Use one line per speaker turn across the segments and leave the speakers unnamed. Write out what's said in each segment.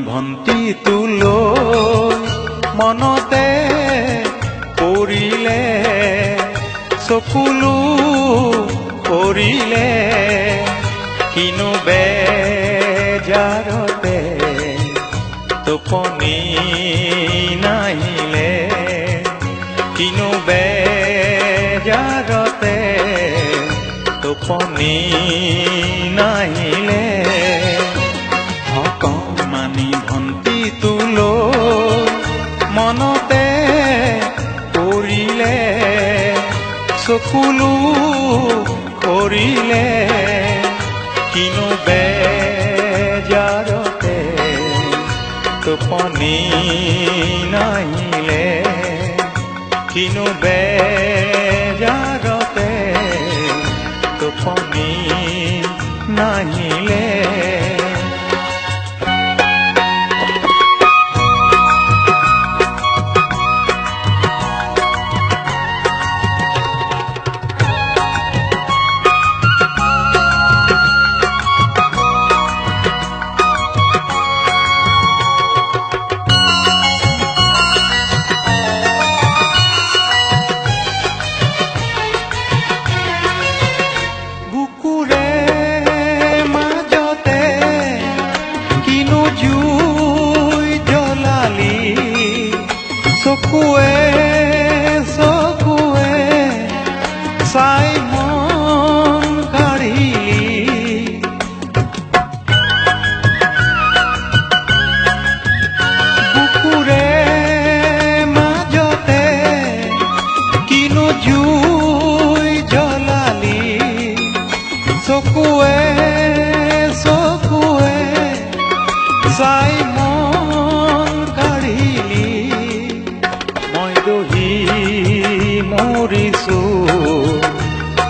ভন্টি তুলৈ মনতে পৰিলে চকুলো পৰিলে কিনো বেজাৰতে টোপনি নাহিলে কিনো বেজাৰতে টোপনি নাহিলে অকণমানি ভন্টি তুলৈ মনতে পৰিলে চকুলো কৰিলে কিনো বেজাৰতে টোপনি নাহিলে কিনো বেজাৰতে টোপনি নাহিলে চকুৱে চকুৱে চাই মন কাঢ়িলি বুকুৰে মাজতে কিনো জুই জ্বলালি চকুৱে চকুৱে চাই মন কাঢ়িলি মই দহি মৰিছো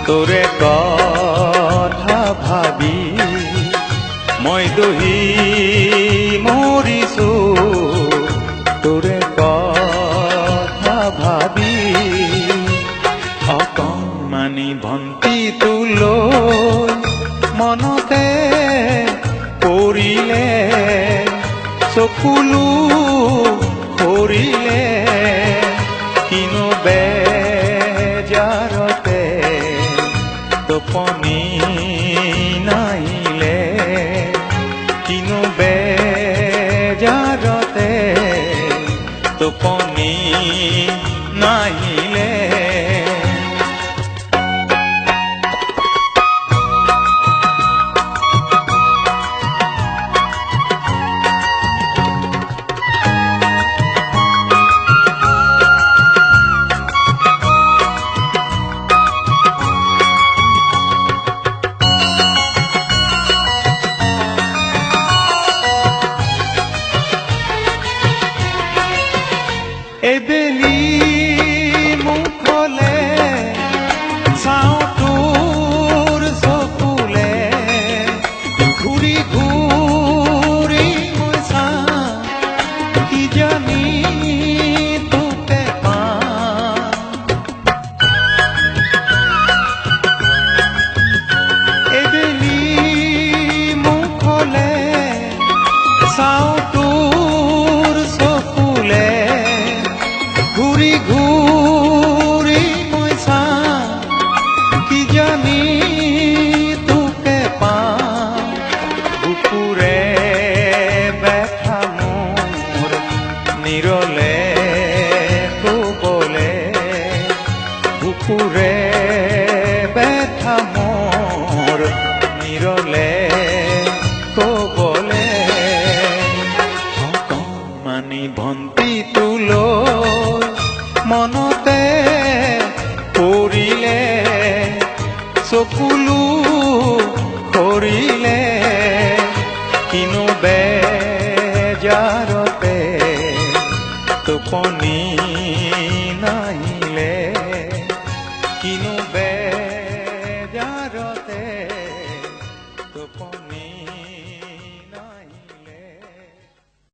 তোৰে কথা ভাবি মই দহি মৰিছো তোৰে কথা ভাবি অকণমানি ভন্টি তুলৈ মনতে পৰিলে চকুলো